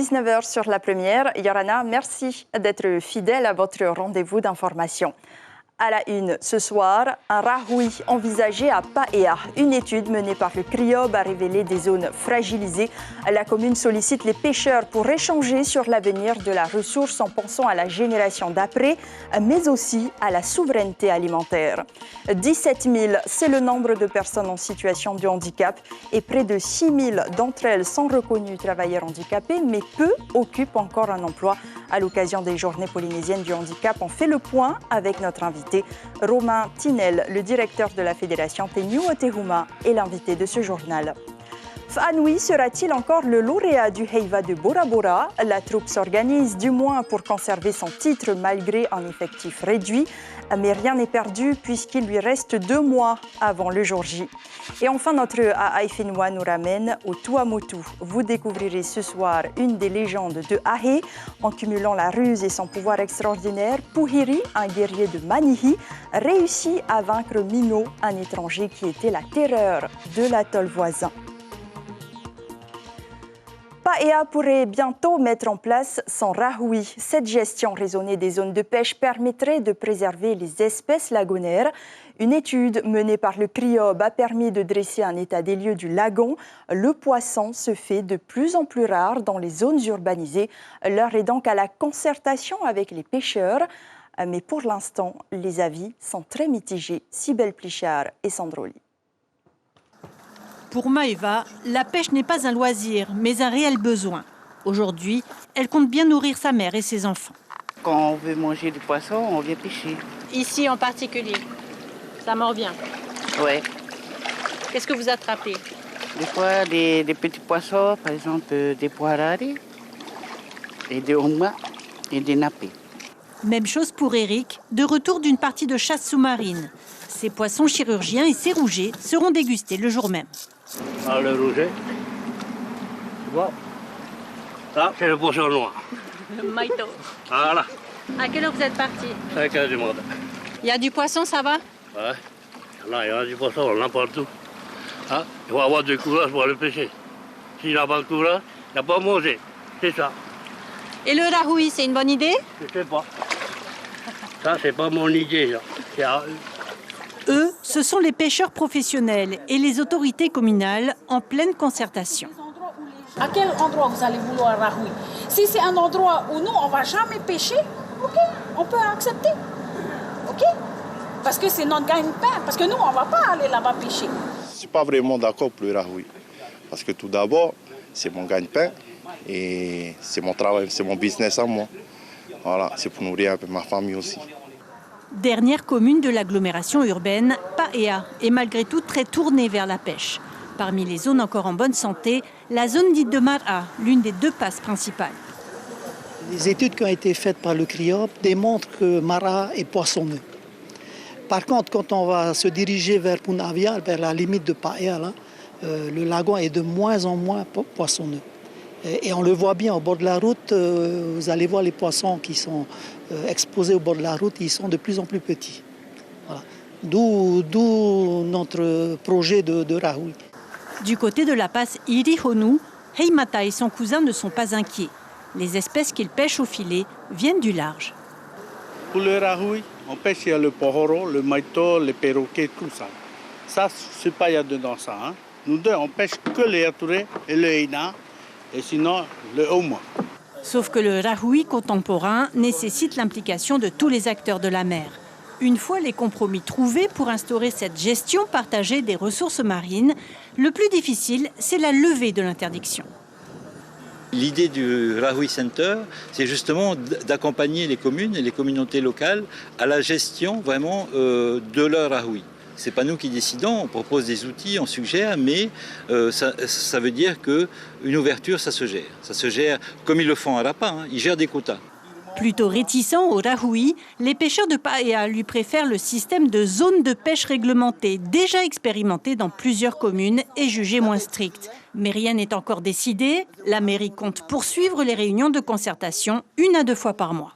19 h sur la première. Yorana, merci d'être fidèle à votre rendez-vous d'information. À la une, ce soir, un rahoui envisagé à Paea. Une étude menée par le CRIOB a révélé des zones fragilisées. La commune sollicite les pêcheurs pour échanger sur l'avenir de la ressource en pensant à la génération d'après, mais aussi à la souveraineté alimentaire. 17 000, c'est le nombre de personnes en situation de handicap et près de 6 000 d'entre elles sont reconnues travailleurs handicapés, mais peu occupent encore un emploi. À l'occasion des Journées polynésiennes du handicap, on fait le point avec notre invité, Romain Tinel, le directeur de la Fédération Teniu Otehuma, est l'invité de ce journal. Fanoui sera-t-il encore le lauréat du Heiva de Bora Bora? La troupe s'organise du moins pour conserver son titre malgré un effectif réduit. Mais rien n'est perdu puisqu'il lui reste 2 mois avant le jour J. Et enfin, notre Ahaifenua nous ramène au Tuamotu. Vous découvrirez ce soir une des légendes de Ahé. En cumulant la ruse et son pouvoir extraordinaire, Puhiri, un guerrier de Manihi, réussit à vaincre Mino, un étranger qui était la terreur de l'atoll voisin. Paea pourrait bientôt mettre en place son rahoui. Cette gestion raisonnée des zones de pêche permettrait de préserver les espèces lagonaires. Une étude menée par le CRIOB a permis de dresser un état des lieux du lagon. Le poisson se fait de plus en plus rare dans les zones urbanisées. L'heure est donc à la concertation avec les pêcheurs. Mais pour l'instant, les avis sont très mitigés. Cybèle Plichard et Sandroli. Pour Maeva, la pêche n'est pas un loisir, mais un réel besoin. Aujourd'hui, elle compte bien nourrir sa mère et ses enfants. Quand on veut manger du poisson, on vient pêcher. Ici en particulier, ça mord bien. Ouais. Qu'est-ce que vous attrapez? Des fois, des petits poissons, par exemple des poirades, et des homas et des nappés. Même chose pour Eric, de retour d'une partie de chasse sous-marine. Ces poissons chirurgiens et ces rougets seront dégustés le jour même. Ah, le rouget, tu vois, ça c'est le poisson noir. Le maito. Voilà, À quelle heure vous êtes parti? 5 h du matin. Il y a du poisson, ça va? Ouais, là il y a du poisson, on en a partout. Ah, il faut avoir du courage pour aller pêcher. S'il n'a pas de courage, il n'y a pas à manger, c'est ça. Et le rahoui, c'est une bonne idée? Je sais pas. Ça c'est pas mon idée, là. C'est à eux. Eux, ce sont les pêcheurs professionnels et les autorités communales en pleine concertation. À quel endroit vous allez vouloir rahoui? Si c'est un endroit où nous, on ne va jamais pêcher, ok, on peut accepter. Ok? Parce que c'est notre gagne-pain. Parce que nous, on ne va pas aller là-bas pêcher. Je ne suis pas vraiment d'accord pour le rahoui. Parce que tout d'abord, c'est mon gagne-pain et c'est mon travail, c'est mon business à moi. Voilà, c'est pour nourrir un peu ma famille aussi. Dernière commune de l'agglomération urbaine, Paea est malgré tout très tournée vers la pêche. Parmi les zones encore en bonne santé, la zone dite de Mara, l'une des 2 passes principales. Les études qui ont été faites par le CRIOP démontrent que Mara est poissonneux. Par contre, quand on va se diriger vers Punavia, vers la limite de Paea, là, le lagon est de moins en moins poissonneux. Et on le voit bien au bord de la route, vous allez voir les poissons qui sont exposés au bord de la route, ils sont de plus en plus petits. Voilà. D'où notre projet de rahoui. Du côté de la passe Irihonu, Heimata et son cousin ne sont pas inquiets. Les espèces qu'ils pêchent au filet viennent du large. Pour le rahoui, on pêche il y a le pohoro, le maito, le perroquet, tout ça. Ça, c'est pas il y a dedans ça. Hein. Nous deux, on pêche que les yaturé et le heina. Et sinon, le homo. Sauf que le rahoui contemporain nécessite l'implication de tous les acteurs de la mer. Une fois les compromis trouvés pour instaurer cette gestion partagée des ressources marines, le plus difficile, c'est la levée de l'interdiction. L'idée du Rahoui Center, c'est justement d'accompagner les communes et les communautés locales à la gestion vraiment de leur rahoui. Ce n'est pas nous qui décidons, on propose des outils, on suggère, mais ça veut dire qu'une ouverture, ça se gère. Ça se gère comme ils le font à Rapa, hein, ils gèrent des quotas. Plutôt réticents au rahoui, les pêcheurs de Paea lui préfèrent le système de zones de pêche réglementées, déjà expérimenté dans plusieurs communes et jugé moins strict. Mais rien n'est encore décidé. La mairie compte poursuivre les réunions de concertation 1 à 2 fois par mois.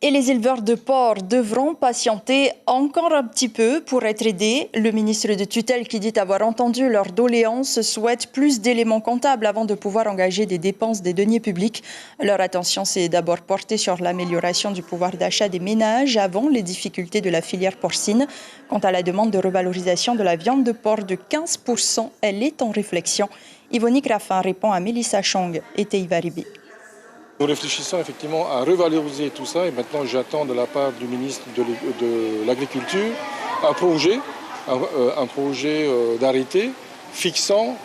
Et les éleveurs de porc devront patienter encore un petit peu pour être aidés. Le ministre de tutelle, qui dit avoir entendu leurs doléances, souhaite plus d'éléments comptables avant de pouvoir engager des dépenses des deniers publics. Leur attention s'est d'abord portée sur l'amélioration du pouvoir d'achat des ménages avant les difficultés de la filière porcine. Quant à la demande de revalorisation de la viande de porc de 15%, elle est en réflexion. Yvonique Raffin répond à Mélissa Chong et Teiva Ribi. Nous réfléchissons effectivement à revaloriser tout ça et maintenant j'attends de la part du ministre de l'Agriculture un projet d'arrêté fixant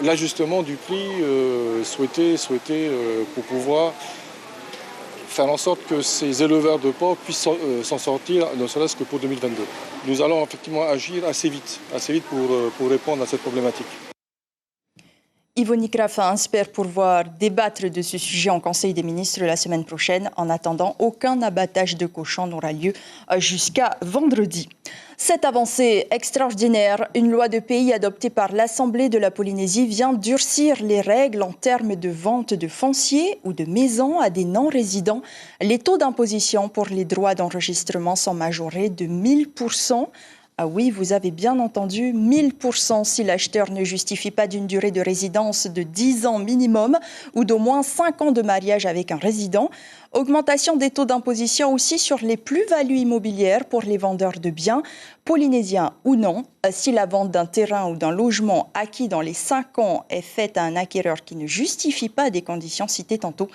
l'ajustement du prix souhaité pour pouvoir faire en sorte que ces éleveurs de porc puissent s'en sortir, ne serait-ce que pour 2022. Nous allons effectivement agir assez vite pour répondre à cette problématique. Yvonique Raffin espère pouvoir débattre de ce sujet en Conseil des ministres la semaine prochaine. En attendant, aucun abattage de cochons n'aura lieu jusqu'à vendredi. Cette avancée extraordinaire, une loi de pays adoptée par l'Assemblée de la Polynésie vient durcir les règles en termes de vente de foncier ou de maisons à des non-résidents. Les taux d'imposition pour les droits d'enregistrement sont majorés de 1000%. Ah oui, vous avez bien entendu, 1000% si l'acheteur ne justifie pas d'une durée de résidence de 10 ans minimum ou d'au moins 5 ans de mariage avec un résident. Augmentation des taux d'imposition aussi sur les plus-values immobilières pour les vendeurs de biens, polynésiens ou non. Si la vente d'un terrain ou d'un logement acquis dans les 5 ans est faite à un acquéreur qui ne justifie pas des conditions citées tantôt,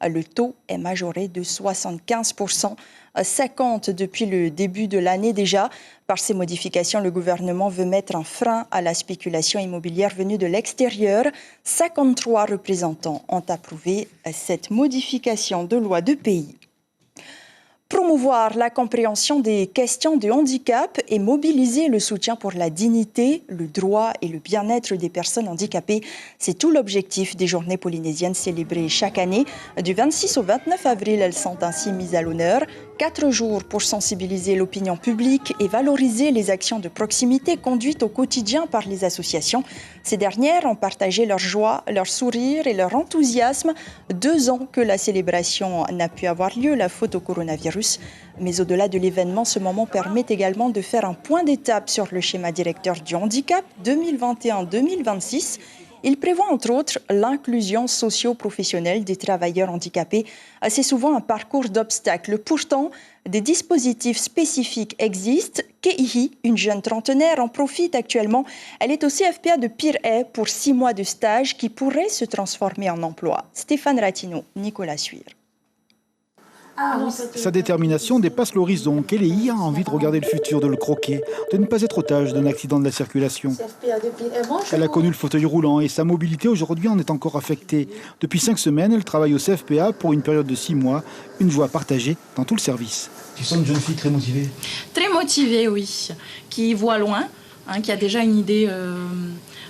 le taux est majoré de 75%. 50 depuis le début de l'année déjà. Par ces modifications, le gouvernement veut mettre un frein à la spéculation immobilière venue de l'extérieur. 53 représentants ont approuvé cette modification de loi de pays. Promouvoir la compréhension des questions de handicap et mobiliser le soutien pour la dignité, le droit et le bien-être des personnes handicapées. C'est tout l'objectif des journées polynésiennes célébrées chaque année. Du 26 au 29 avril, elles sont ainsi mises à l'honneur. 4 jours pour sensibiliser l'opinion publique et valoriser les actions de proximité conduites au quotidien par les associations. Ces dernières ont partagé leur joie, leur sourire et leur enthousiasme. 2 ans que la célébration n'a pu avoir lieu, la faute au coronavirus. Mais au-delà de l'événement, ce moment permet également de faire un point d'étape sur le schéma directeur du handicap 2021-2026. Il prévoit entre autres l'inclusion socio-professionnelle des travailleurs handicapés. C'est souvent un parcours d'obstacles. Pourtant, des dispositifs spécifiques existent. Keihi, une jeune trentenaire, en profite actuellement. Elle est au CFPA de Pirée pour 6 mois de stage qui pourraient se transformer en emploi. Stéphane Ratino, Nicolas Suire. Sa détermination dépasse l'horizon. Kelly a envie de regarder le futur, de le croquer, de ne pas être otage d'un accident de la circulation. Elle a connu le fauteuil roulant et sa mobilité aujourd'hui en est encore affectée. Depuis 5 semaines, elle travaille au CFPA pour une période de 6 mois, une joie partagée dans tout le service. Tu sens une jeune fille très motivée ? Très motivée, oui, qui voit loin, qui a déjà une idée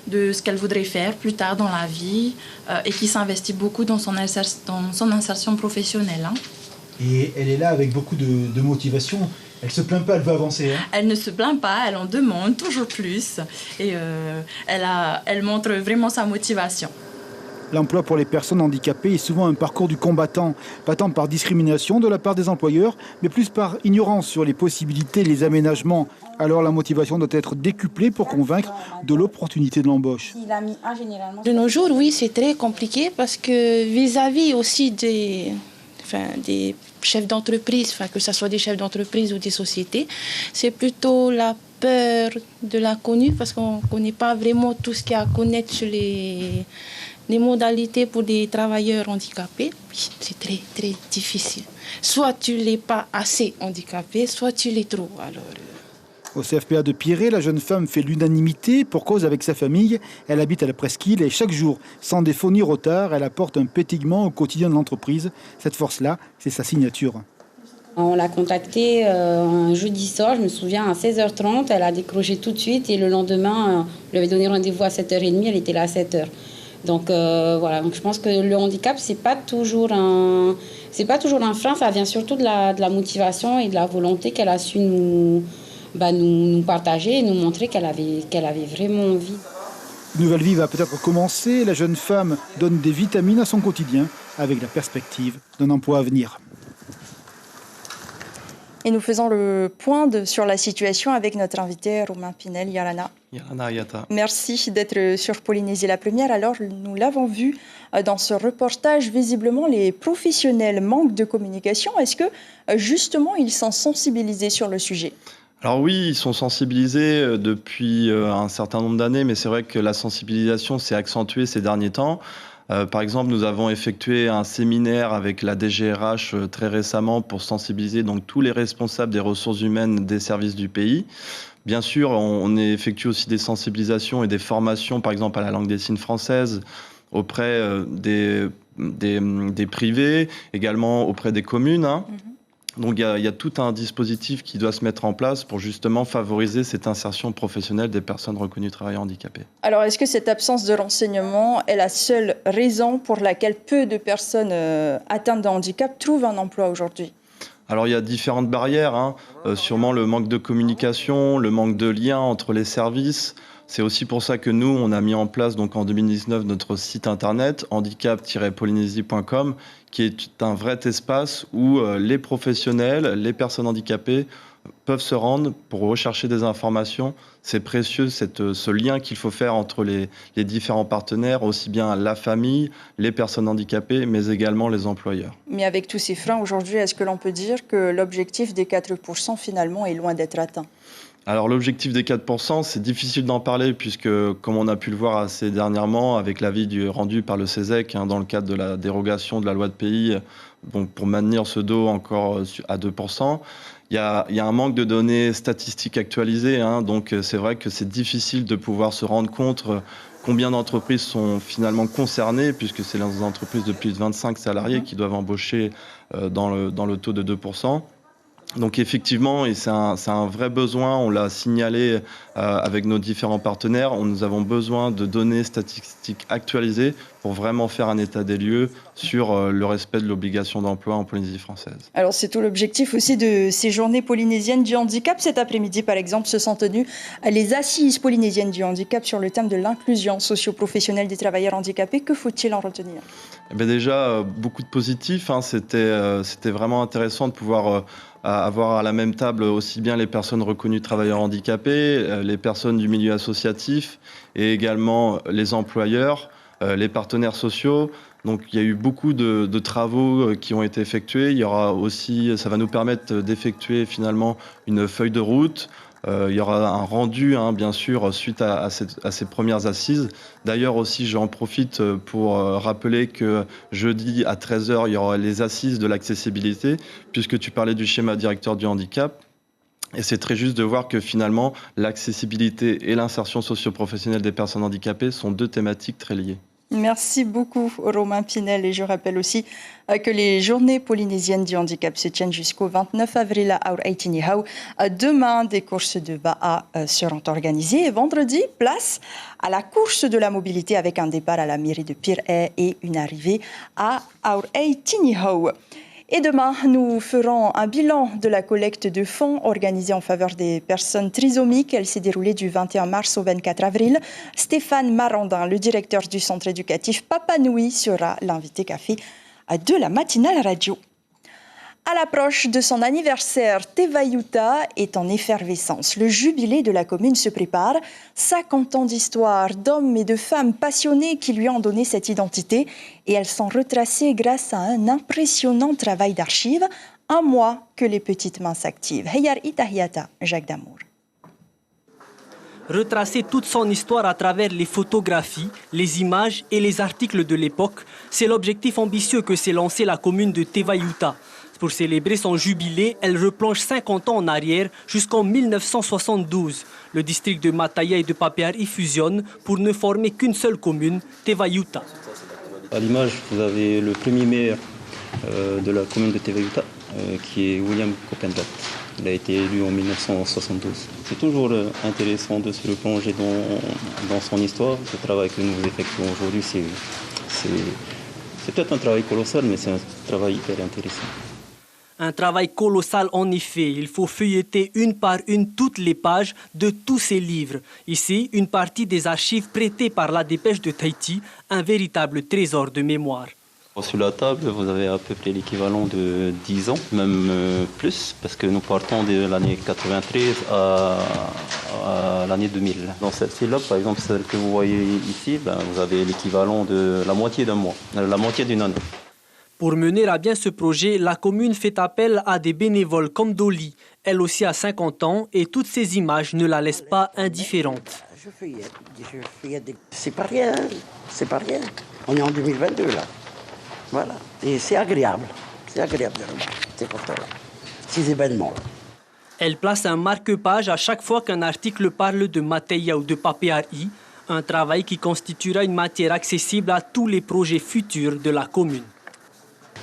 de ce qu'elle voudrait faire plus tard dans la vie et qui s'investit beaucoup dans son insertion professionnelle. Et elle est là avec beaucoup de motivation. Elle ne se plaint pas, elle veut avancer. Elle ne se plaint pas, elle en demande toujours plus. Et elle montre vraiment sa motivation. L'emploi pour les personnes handicapées est souvent un parcours du combattant, pas tant par discrimination de la part des employeurs, mais plus par ignorance sur les possibilités et les aménagements. Alors la motivation doit être décuplée pour convaincre de l'opportunité de l'embauche. De nos jours, oui, c'est très compliqué parce que vis-à-vis aussi des chefs d'entreprise, que ce soit des chefs d'entreprise ou des sociétés, c'est plutôt la peur de l'inconnu parce qu'on ne connaît pas vraiment tout ce qu'il y a à connaître sur les modalités pour des travailleurs handicapés. C'est très, très difficile. Soit tu n'es pas assez handicapé, soit tu l'es trop. Au CFPA de Pirée, la jeune femme fait l'unanimité pour cause avec sa famille. Elle habite à la presqu'île et chaque jour, sans défaut ni retard, elle apporte un pétillement au quotidien de l'entreprise. Cette force-là, c'est sa signature. On l'a contactée un jeudi soir, je me souviens, à 16h30. Elle a décroché tout de suite et le lendemain, je lui avais donné rendez-vous à 7h30, elle était là à 7h. Donc voilà, donc je pense que le handicap, c'est pas toujours un frein, ça vient surtout de la motivation et de la volonté qu'elle a su nous partager et nous montrer qu'elle avait vraiment envie. Une nouvelle vie va peut-être commencer. La jeune femme donne des vitamines à son quotidien avec la perspective d'un emploi à venir. Et nous faisons le point sur la situation avec notre invité Romain Pinel, Yarana. Yarana Ayata. Merci d'être sur Polynésie la Première. Alors, nous l'avons vu dans ce reportage, visiblement, les professionnels manquent de communication. Est-ce que, justement, ils sont sensibilisés sur le sujet ? Alors oui, ils sont sensibilisés depuis un certain nombre d'années, mais c'est vrai que la sensibilisation s'est accentuée ces derniers temps. Par exemple, nous avons effectué un séminaire avec la DGRH très récemment pour sensibiliser donc tous les responsables des ressources humaines des services du pays. Bien sûr, on effectue aussi des sensibilisations et des formations, par exemple à la langue des signes française, auprès des privés, également auprès des communes. Donc il y a tout un dispositif qui doit se mettre en place pour justement favoriser cette insertion professionnelle des personnes reconnues travailleurs handicapés. Alors est-ce que cette absence de renseignement est la seule raison pour laquelle peu de personnes atteintes de handicap trouvent un emploi aujourd'hui ? Alors il y a différentes barrières, sûrement le manque de communication, le manque de lien entre les services. C'est aussi pour ça que nous, on a mis en place donc en 2019 notre site internet handicap-polynésie.com qui est un vrai espace où les professionnels, les personnes handicapées peuvent se rendre pour rechercher des informations. C'est précieux ce lien qu'il faut faire entre les différents partenaires, aussi bien la famille, les personnes handicapées, mais également les employeurs. Mais avec tous ces freins aujourd'hui, est-ce que l'on peut dire que l'objectif des 4% finalement est loin d'être atteint ? Alors l'objectif des 4%, c'est difficile d'en parler puisque, comme on a pu le voir assez dernièrement avec l'avis rendu par le CESEC dans le cadre de la dérogation de la loi de pays, donc pour maintenir ce taux encore à 2%, il y a un manque de données statistiques actualisées. Donc c'est vrai que c'est difficile de pouvoir se rendre compte combien d'entreprises sont finalement concernées puisque c'est les entreprises de plus de 25 salariés qui doivent embaucher dans le taux de 2%. Donc effectivement, et c'est un vrai besoin, on l'a signalé avec nos différents partenaires, nous avons besoin de données statistiques actualisées pour vraiment faire un état des lieux sur le respect de l'obligation d'emploi en Polynésie française. Alors c'est tout l'objectif aussi de ces journées polynésiennes du handicap. Cet après-midi, par exemple, se sont tenues les assises polynésiennes du handicap sur le thème de l'inclusion socio-professionnelle des travailleurs handicapés. Que faut-il en retenir ? Déjà, beaucoup de positifs. C'était vraiment intéressant de pouvoir avoir à la même table aussi bien les personnes reconnues travailleurs handicapés, les personnes du milieu associatif et également les employeurs, les partenaires sociaux. Donc il y a eu beaucoup de travaux qui ont été effectués. Il y aura aussi, ça va nous permettre d'effectuer finalement une feuille de route. Il y aura un rendu, bien sûr, suite à ces premières assises. D'ailleurs aussi, j'en profite pour rappeler que jeudi à 13h, il y aura les assises de l'accessibilité, puisque tu parlais du schéma directeur du handicap. Et c'est très juste de voir que finalement, l'accessibilité et l'insertion socio-professionnelle des personnes handicapées sont deux thématiques très liées. Merci beaucoup, Romain Pinel. Et je rappelle aussi que les journées polynésiennes du handicap se tiennent jusqu'au 29 avril à Aur-Aitinihau. Demain, des courses de Ba'a seront organisées. Et vendredi, place à la course de la mobilité avec un départ à la mairie de Pir'e et une arrivée à Aur-Aitinihau. Et demain, nous ferons un bilan de la collecte de fonds organisée en faveur des personnes trisomiques. Elle s'est déroulée du 21 mars au 24 avril. Stéphane Marandin, le directeur du centre éducatif Papa Nui, sera l'invité café de la matinale radio. À l'approche de son anniversaire, Tevayuta est en effervescence. Le jubilé de la commune se prépare. 50 ans d'histoire, d'hommes et de femmes passionnés qui lui ont donné cette identité. Et elles sont retracées grâce à un impressionnant travail d'archives. Un mois que les petites mains s'activent. Heyar Itahiata, Jacques Damour. Retracer toute son histoire à travers les photographies, les images et les articles de l'époque, c'est l'objectif ambitieux que s'est lancé la commune de Tevayuta. Pour célébrer son jubilé, elle replonge 50 ans en arrière jusqu'en 1972. Le district de Mataya et de Papeari fusionnent pour ne former qu'une seule commune, Tevayuta. À l'image, vous avez le premier maire de la commune de Tevayuta, qui est William Copendat. Il a été élu en 1972. C'est toujours intéressant de se replonger dans son histoire. Ce travail que nous effectuons aujourd'hui, c'est peut-être un travail colossal, mais c'est un travail hyper intéressant. Un travail colossal en effet. Il faut feuilleter une par une toutes les pages de tous ces livres. Ici, une partie des archives prêtées par la Dépêche de Tahiti, un véritable trésor de mémoire. Sur la table, vous avez à peu près l'équivalent de 10 ans, même plus, parce que nous partons de l'année 93 à l'année 2000. Dans cette file-là, par exemple, celle que vous voyez ici, vous avez l'équivalent de la moitié d'un mois, la moitié d'une année. Pour mener à bien ce projet, la commune fait appel à des bénévoles comme Dolly. Elle aussi a 50 ans et toutes ces images ne la laissent pas indifférente. Je fais c'est pas rien, c'est pas rien. On est en 2022 là. Voilà. Et c'est agréable de remarquer ces photos-là, ces événements-là. Elle place un marque-page à chaque fois qu'un article parle de Mateia ou de Papeari, un travail qui constituera une matière accessible à tous les projets futurs de la commune.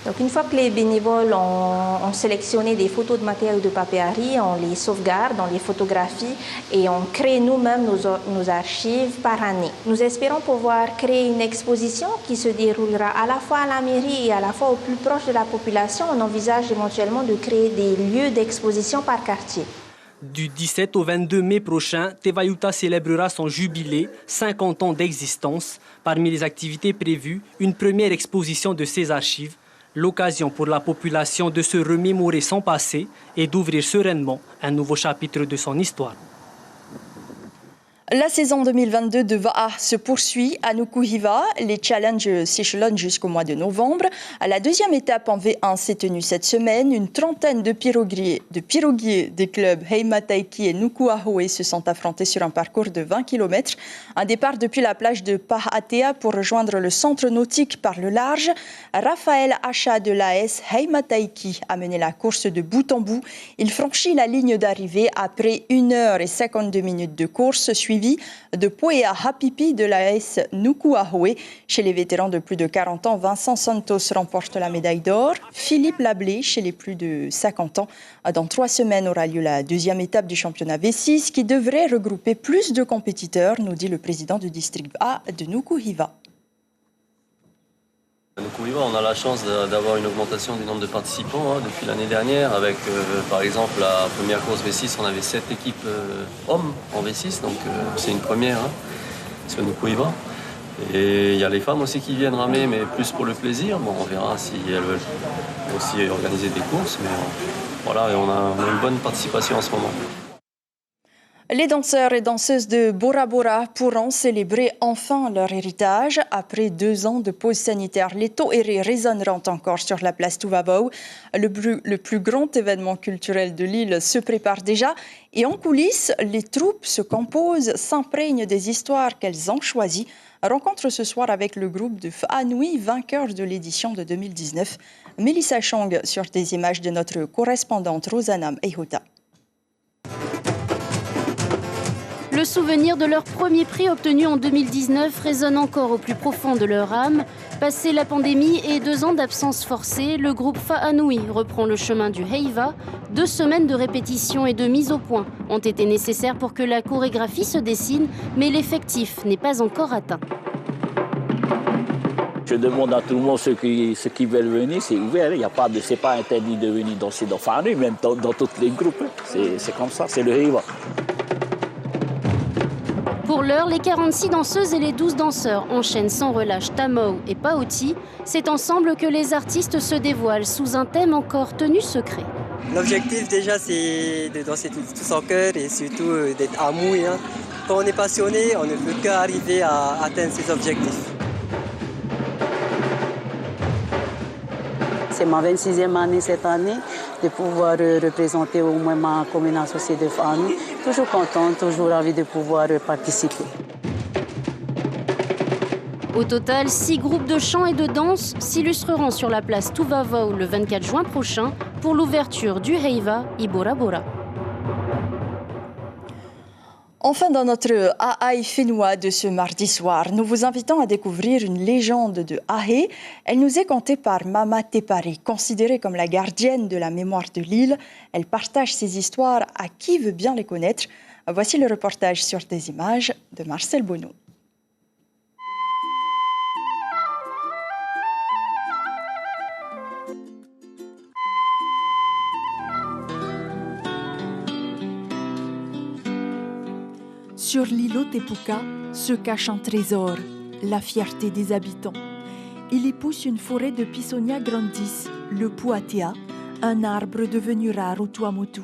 Donc une fois que les bénévoles ont sélectionné des photos de Mateia ou de Papeari, on les sauvegarde, on les photographie et on crée nous-mêmes nos archives par année. Nous espérons pouvoir créer une exposition qui se déroulera à la fois à la mairie et à la fois au plus proche de la population. On envisage éventuellement de créer des lieux d'exposition par quartier. Du 17 au 22 mai prochain, Tevayuta célébrera son jubilé, 50 ans d'existence. Parmi les activités prévues, une première exposition de ses archives, l'occasion pour la population de se remémorer son passé et d'ouvrir sereinement un nouveau chapitre de son histoire. La saison 2022 de Va'a se poursuit à Nukuhiva. Les challenges s'échelonnent jusqu'au mois de novembre. La deuxième étape en V1 s'est tenue cette semaine. Une trentaine de piroguiers des clubs Heimataiki et Nukuahoe se sont affrontés sur un parcours de 20 km. Un départ depuis la plage de Pahatea pour rejoindre le centre nautique par le large. Raphaël Acha de l'AS Heimataiki a mené la course de bout en bout. Il franchit la ligne d'arrivée après 1 heure et 52 minutes de course, suivi de Poea Hapipi de l'AS Nukuahoe. Chez les vétérans de plus de 40 ans, Vincent Santos remporte la médaille d'or. Philippe Lablé, chez les plus de 50 ans. Dans 3 semaines aura lieu la deuxième étape du championnat V6 qui devrait regrouper plus de compétiteurs, nous dit le président du district A de Nukuhiva. À Nukuhiva, on a la chance d'avoir une augmentation du nombre de participants depuis l'année dernière. Avec, par exemple, la première course V6, on avait 7 équipes hommes en V6, donc c'est une première sur Nukuhiva. Et il y a les femmes aussi qui viennent ramer, mais plus pour le plaisir. Bon, on verra si elles veulent aussi organiser des courses, mais voilà, et on a une bonne participation en ce moment. Les danseurs et danseuses de Bora Bora pourront célébrer enfin leur héritage. Après 2 ans de pause sanitaire, les tohérés résonneront encore sur la place Tuvavau. Le plus grand événement culturel de l'île se prépare déjà. Et en coulisses, les troupes se composent, s'imprègnent des histoires qu'elles ont choisies. Rencontre ce soir avec le groupe de Fa'anui, vainqueur de l'édition de 2019. Mélissa Chong sur des images de notre correspondante Rosanam Eihuta. Le souvenir de leur premier prix obtenu en 2019 résonne encore au plus profond de leur âme. Passé la pandémie et 2 ans d'absence forcée, le groupe Fa'anui reprend le chemin du Heiva. 2 semaines de répétition et de mise au point ont été nécessaires pour que la chorégraphie se dessine, mais l'effectif n'est pas encore atteint. Je demande à tout le monde, ceux qui veulent venir, c'est ouvert. C'est pas interdit de venir danser dans Fa'anui, même dans tous les groupes. C'est comme ça, c'est le Heiva. Pour l'heure, les 46 danseuses et les 12 danseurs enchaînent sans relâche Tamou et Paoti. C'est ensemble que les artistes se dévoilent sous un thème encore tenu secret. L'objectif déjà, c'est de danser tous en cœur et surtout d'être amoureux. Quand on est passionné, on ne peut qu'arriver à atteindre ses objectifs. C'est ma 26e année cette année de pouvoir représenter au moins ma commune associée de Fa'anui. Toujours contente, toujours ravie de pouvoir participer. Au total, 6 groupes de chant et de danse s'illustreront sur la place Tuvavau le 24 juin prochain pour l'ouverture du Heiva et Bora Bora. Enfin, dans notre Aai Whenua de ce mardi soir, nous vous invitons à découvrir une légende de Ahé. Elle nous est contée par Mama Tepari, considérée comme la gardienne de la mémoire de l'île. Elle partage ses histoires à qui veut bien les connaître. Voici le reportage sur des images de Marcel Bonneau. Sur l'îlot Tepuka se cache un trésor, la fierté des habitants. il y pousse une forêt de Pisonia grandis, le puatea, un arbre devenu rare au Tuamotu.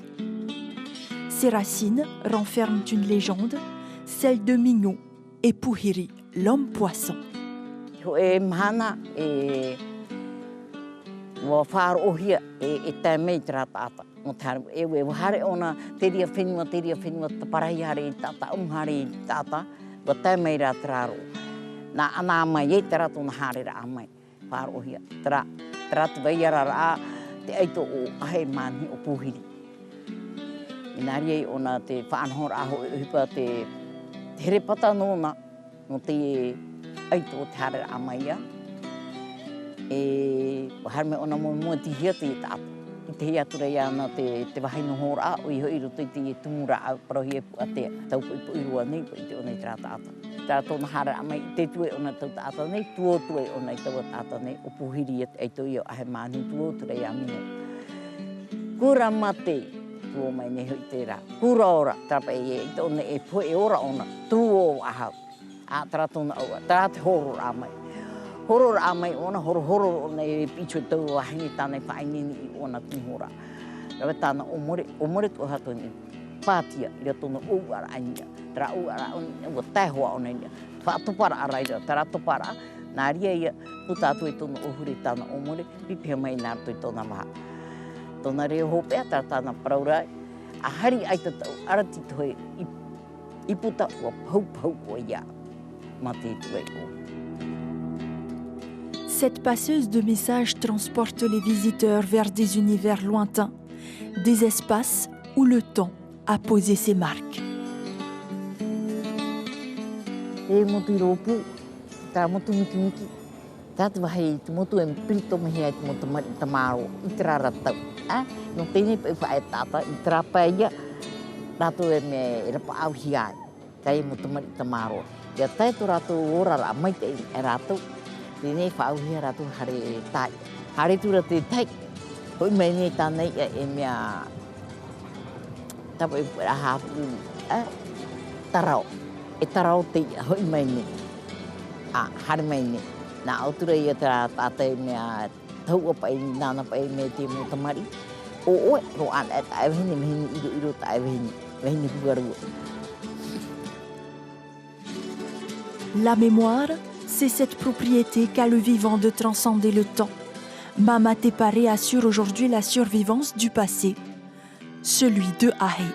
Ses racines renferment une légende, celle de Mingo et Puhiri, l'homme-poisson. Inari ona te whaanhor aho hipa te here pata nōna no te aito o te hare amaia. E harme ona mo tihia te tāta. I te hea tura ia ana te wahino hora o i hoi roto i te tumura au parohi e puatea. Taupu i puirua nei po i te ona i tera tāta. Tera tōna hare amai i te tue ona tau tāta nei, tuo tue ona i taua tāta nei. O puhiri e aito i o ahe mani tuo tura ia mino. Kura mate. Tuo mai ne hui tērā. Kura ora, trapa e tōna e poe ora ona, tuo ahau. A tera tōna aua, tera te horor amai. Horor amai ona, horor ona e picho tau ahingi tānei whainini i ona tūhora. Rawa tāna omore tu hato ni pātia i tōna uara ainia. Tera uara o taihoa ona inia. Whaatopara araira, tera topara. Nā ria ia, putātu i tōna ohuri tāna omore, pipia mai nārtu i tōna maha. Tōna reo hopea tāna paraurai, a hari ai tatau arati toe i puta ua pau o ia, ma te tue o. Cette passeuse de messages transporte les visiteurs vers des univers lointains, des espaces où le temps a posé ses marques. E motu ropu, tā motu miki. Tātu wahi te motu e mpirito mahi ai te motu mari tamaro i te rara tau. No tēnei pa whae tāta i te rapa ia, rātou e me e rapa au hiai, tai motu mari tamaro. Ia tai tō rātou orara mai te e rātou, tēnei wha au hia rātou hare tai. Hare tura te tai, hoi mai nei tānei e mea tapu e pura hāpu, tarau. E tarau te ia, hoi mai nei. Hare mai nei. Nā autura ia tērā tātai mea tau opa i nāna pa i me te motamari. O oe, ro ana e tae wahine, mehini iro tae wahine, wahine pugarua. La mémoire, c'est cette propriété qu'a le vivant de transcender le temps. Mama Tepare assure aujourd'hui la survivance du passé, celui de Ahe.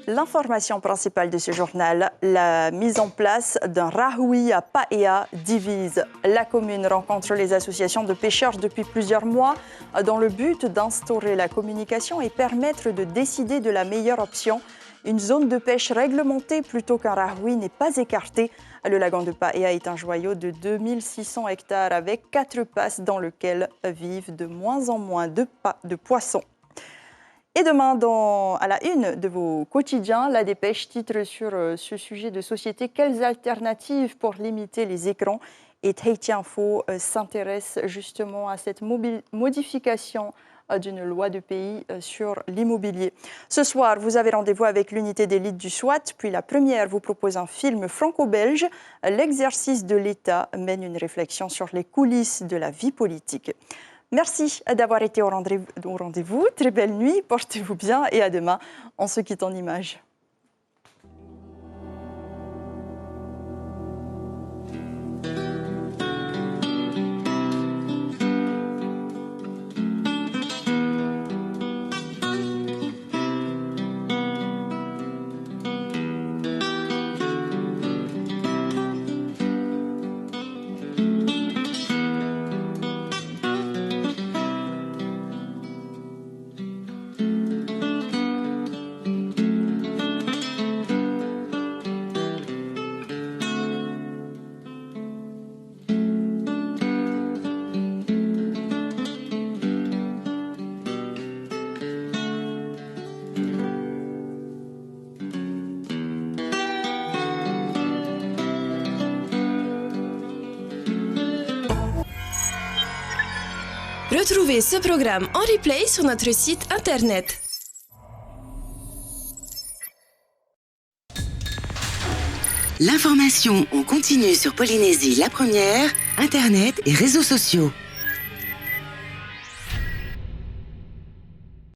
L'information principale de ce journal, la mise en place d'un rahui à Paea divise. La commune rencontre les associations de pêcheurs depuis plusieurs mois dans le but d'instaurer la communication et permettre de décider de la meilleure option. Une zone de pêche réglementée plutôt qu'un rahui n'est pas écartée. Le lagon de Paea est un joyau de 2600 hectares avec 4 passes dans lequel vivent de moins en moins de poissons. Et demain, à la une de vos quotidiens, la dépêche titre sur ce sujet de société. Quelles alternatives pour limiter les écrans? Et Tahiti Info s'intéresse justement à cette modification d'une loi de pays sur l'immobilier. Ce soir, vous avez rendez-vous avec l'unité d'élite du SWAT. Puis la première vous propose un film franco-belge. L'exercice de l'État mène une réflexion sur les coulisses de la vie politique. Merci d'avoir été au rendez-vous. Très belle nuit, portez-vous bien et à demain. On se quitte en images. Retrouvez ce programme en replay sur notre site internet. L'information en continu sur Polynésie la première, Internet et réseaux sociaux.